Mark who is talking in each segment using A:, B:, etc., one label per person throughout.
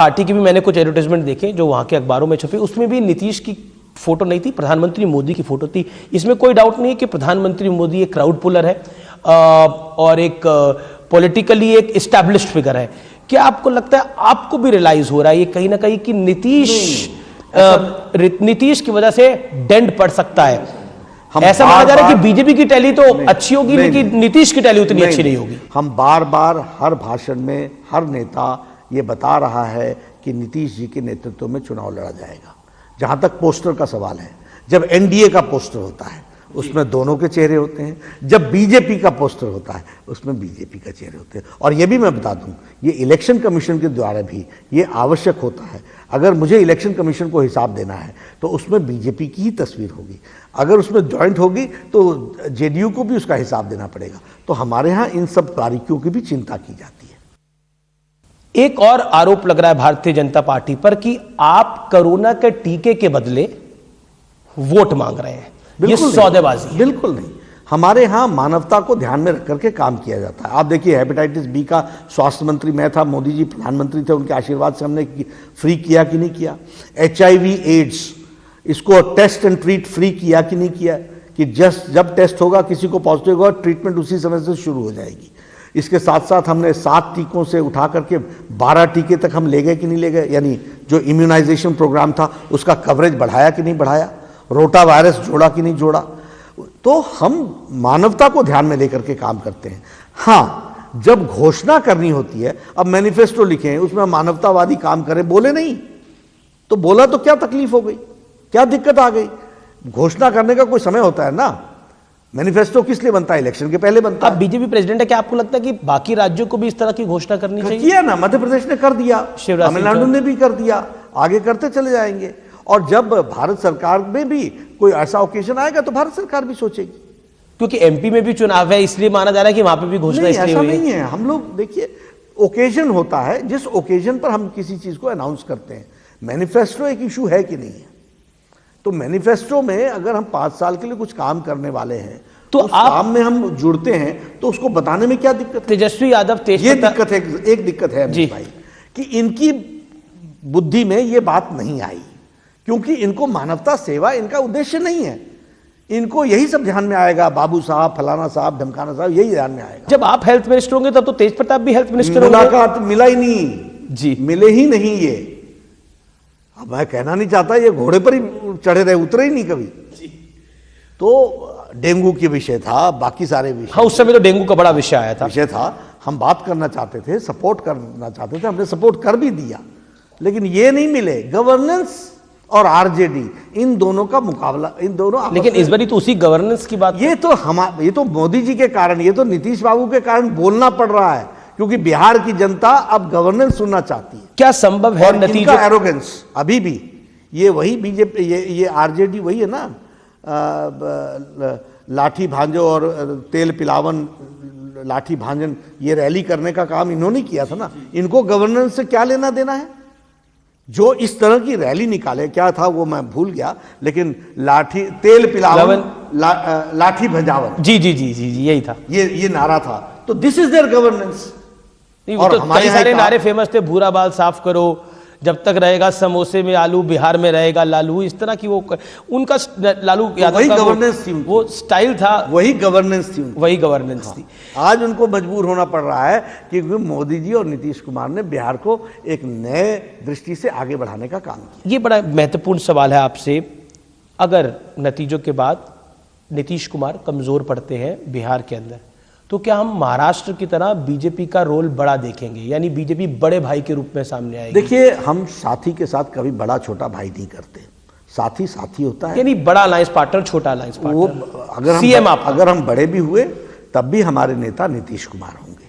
A: Party की भी मैंने कुछ एडवर्टाइजमेंट देखे जो वहां के अखबारों में छपे, उसमें भी नीतीश की फोटो नहीं थी, प्रधानमंत्री मोदी की फोटो थी। इसमें कोई डाउट नहीं है कि प्रधानमंत्री मोदी एक क्राउड पुलर है और एक पॉलिटिकली एक एस्टैब्लिश्ड फिगर है। क्या आपको लगता है, आपको भी रियलाइज हो रहा है ये कहीं ना कहीं कि नीतीश की वजह से डेंट पड़ सकता है? ऐसा माना जा रहा है कि बीजेपी की टैली तो अच्छी होगी लेकिन नीतीश की टैली उतनी अच्छी नहीं होगी।
B: हम बार बार हर भाषण में हर नेता ये बता रहा है कि नीतीश जी के नेतृत्व में चुनाव लड़ा जाएगा। जहां तक पोस्टर का सवाल है, जब एनडीए का पोस्टर होता है उसमें दोनों के चेहरे होते हैं, जब बीजेपी का पोस्टर होता है उसमें बीजेपी का चेहरे होते हैं। और ये भी मैं बता दूं, ये इलेक्शन कमीशन के द्वारा भी ये आवश्यक होता है। अगर मुझे इलेक्शन कमीशन को हिसाब देना है तो उसमें बीजेपी की ही तस्वीर होगी, अगर उसमें ज्वाइंट होगी तो जेडीयू को भी उसका हिसाब देना पड़ेगा। तो हमारे यहाँ इन सब बारीकियों की भी चिंता की जाती है।
A: एक और आरोप लग रहा है भारतीय जनता पार्टी पर कि आप कोरोना के टीके के बदले वोट मांग रहे हैं। ये सौदेबाजी है।
B: बिल्कुल नहीं, हमारे यहाँ मानवता को ध्यान में रख करके काम किया जाता है। आप देखिए, हेपेटाइटिस बी का स्वास्थ्य मंत्री मैं था, मोदी जी प्रधानमंत्री थे, उनके आशीर्वाद से हमने फ्री किया कि नहीं किया। HIV एड्स, इसको टेस्ट एंड ट्रीट फ्री किया कि नहीं किया, कि जब टेस्ट होगा किसी को पॉजिटिव होगा ट्रीटमेंट उसी समय से शुरू हो जाएगी। इसके साथ साथ हमने 7 टीकों से उठा करके 12 टीके तक हम ले गए कि नहीं ले गए, यानी जो इम्यूनाइजेशन प्रोग्राम था उसका कवरेज बढ़ाया कि नहीं बढ़ाया, रोटा वायरस जोड़ा कि नहीं जोड़ा। तो हम मानवता को ध्यान में लेकर के काम करते हैं। हाँ, जब घोषणा करनी होती है, अब मैनिफेस्टो लिखे हैं उसमें मानवतावादी काम करें, बोले नहीं तो बोला तो क्या तकलीफ हो गई, क्या दिक्कत आ गई? घोषणा करने का कोई समय होता है ना। मैनिफेस्टो किस लिए बनता है? इलेक्शन के पहले बनता है।
A: अब बीजेपी प्रेसिडेंट है, क्या आपको लगता है कि बाकी राज्यों को भी इस तरह की घोषणा करनी चाहिए?
B: किया ना, मध्य प्रदेश ने कर दिया, तमिलनाडु ने भी कर दिया, आगे करते चले जाएंगे। और जब भारत सरकार में भी कोई ऐसा ओकेजन आएगा तो भारत सरकार भी सोचेगी।
A: क्योंकि एमपी में भी चुनाव है इसलिए माना जा रहा है कि वहां पे भी घोषणा इसलिए हुई है।
B: नहीं है, हम लोग देखिए, ओकेजन होता है, जिस ओकेजन पर हम किसी चीज को अनाउंस करते हैं। मैनिफेस्टो एक इशू है कि नहीं है, तो मैनिफेस्टो में अगर हम 5 साल के लिए कुछ काम करने वाले हैं तो उस काम में हम जुड़ते हैं तो उसको बताने में क्या दिक्कत है?
A: तेजस्वी यादव
B: ये दिक्कत है, एक दिक्कत है भाई कि इनकी बुद्धि में ये बात नहीं आई, क्योंकि इनको मानवता सेवा इनका उद्देश्य नहीं है। इनको यही सब ध्यान में आएगा, बाबू साहब, फलाना साहब, ढमकाना साहब, यही ध्यान में आएगा।
A: जब आप हेल्थ मिनिस्टर होंगे तब तो तेज प्रताप भी हेल्थ मिनिस्टर होंगे।
B: मुलाकात मिला ही नहीं जी, मिले ही नहीं। ये अब मैं कहना नहीं चाहता, ये घोड़े पर ही चढ़े रहे, उतरे ही नहीं कभी जी। तो डेंगू के विषय था, बाकी सारे विषय,
A: हाँ उस समय तो डेंगू का बड़ा विषय था।
B: हम बात करना चाहते थे, सपोर्ट करना चाहते थे, हमने सपोर्ट कर भी दिया, लेकिन ये नहीं मिले। गवर्नेंस और आरजेडी, इन दोनों का मुकाबला, इन दोनों,
A: लेकिन इस बार तो उसी गवर्नेंस की बात,
B: ये तो मोदी जी के कारण, ये तो नीतीश बाबू के कारण बोलना पड़ रहा है, क्योंकि बिहार की जनता अब गवर्नेंस सुनना चाहती है।
A: क्या संभव है
B: नतीजा? एरोगेंस अभी भी ये वही बीजेपी, ये आरजेडी वही है ना, लाठी भांजो और तेल पिलावन, लाठी भांजन, ये रैली करने का काम इन्होंने किया था ना। इनको गवर्नेंस से क्या लेना देना है? जो इस तरह की रैली निकाले, क्या था वो मैं भूल गया, लेकिन लाठी, तेल पिलावन, लाठी भंजावन,
A: जी जी जी जी जी, यही था,
B: ये नारा था। तो दिस इज देयर गवर्नेंस।
A: और तो हमारे सारे नारे फेमस थे, भूरा बाल साफ करो, जब तक रहेगा समोसे में आलू, बिहार में रहेगा लालू, इस तरह की वो उनका लालू यादव का
B: गवर्नेंस थी,
A: वो स्टाइल था,
B: वही गवर्नेंस थी।
A: आज
B: उनको मजबूर होना पड़ रहा है क्योंकि मोदी जी और नीतीश कुमार ने बिहार को एक नए दृष्टि से आगे बढ़ाने का काम किया।
A: ये बड़ा महत्वपूर्ण सवाल है आपसे, अगर नतीजों के बाद नीतीश कुमार कमजोर पड़ते हैं बिहार के अंदर, तो क्या हम महाराष्ट्र की तरह बीजेपी का रोल बड़ा देखेंगे, यानी बीजेपी बड़े भाई के रूप में सामने आएगी?
B: देखिए, हम साथी के साथ कभी बड़ा छोटा भाई नहीं करते, साथी साथी होता है,
A: यानी बड़ा अलायंस पार्टनर, छोटा अलायंस पार्टनर।
B: अगर हम बड़े भी हुए तब भी हमारे नेता नीतीश कुमार होंगे।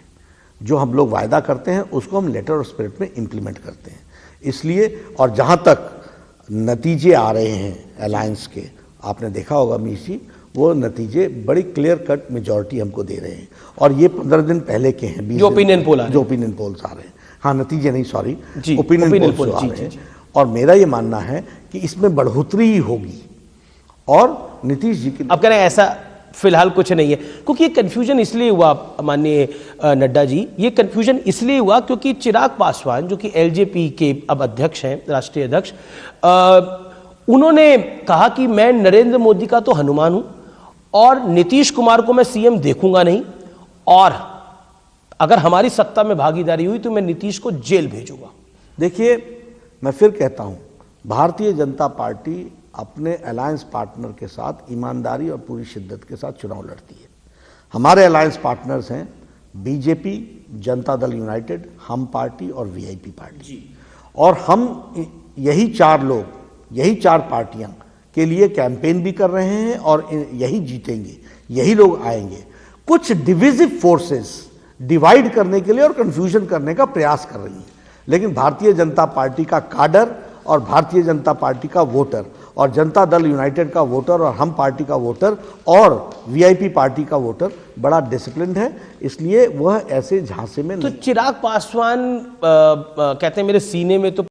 B: जो हम लोग वायदा करते हैं उसको हम लेटर और स्पिरिट में इंप्लीमेंट करते हैं। इसलिए, और जहां तक नतीजे आ रहे हैं अलायंस के, आपने देखा होगा मीश जी, वो नतीजे बड़ी क्लियर कट मेजॉरिटी हमको दे रहे हैं। और ये 15 दिन पहले के हैं,
A: जो ओपिनियन पोल्स
B: आ रहे हैं, हाँ नतीजे नहीं, सॉरी, ओपिनियन पोल्स आ रहे हैं। और मेरा ये मानना है कि इसमें बढ़ोतरी ही होगी। और नीतीश जी की,
A: अब कह रहे हैं ऐसा फिलहाल कुछ नहीं है, क्योंकि ये कन्फ्यूजन इसलिए हुआ माननीय नड्डा जी, ये कन्फ्यूजन इसलिए हुआ क्योंकि चिराग पासवान जो कि एलजेपी के अब अध्यक्ष हैं, राष्ट्रीय अध्यक्ष, उन्होंने कहा कि मैं नरेंद्र मोदी का तो हनुमान हूं और नीतीश कुमार को मैं सीएम देखूंगा नहीं, और अगर हमारी सत्ता में भागीदारी हुई तो मैं नीतीश को जेल भेजूंगा।
B: देखिए, मैं फिर कहता हूं, भारतीय जनता पार्टी अपने अलायंस पार्टनर के साथ ईमानदारी और पूरी शिद्दत के साथ चुनाव लड़ती है। हमारे अलायंस पार्टनर्स हैं बीजेपी, जनता दल यूनाइटेड, हम पार्टी और वीआईपी पार्टी, और हम यही चार लोग, यही चार पार्टियां के लिए कैंपेन भी कर रहे हैं और यही जीतेंगे, यही लोग आएंगे। कुछ डिविजिव फोर्सेस डिवाइड करने के लिए और कंफ्यूजन करने का प्रयास कर रही हैं, लेकिन भारतीय जनता पार्टी का काडर और भारतीय जनता पार्टी का वोटर और जनता दल यूनाइटेड का वोटर और हम पार्टी का वोटर और वीआईपी पार्टी का वोटर बड़ा डिसिप्लिन्ड है, इसलिए वह ऐसे झांसे में
A: तो चिराग पासवान कहते हैं मेरे सीने में तो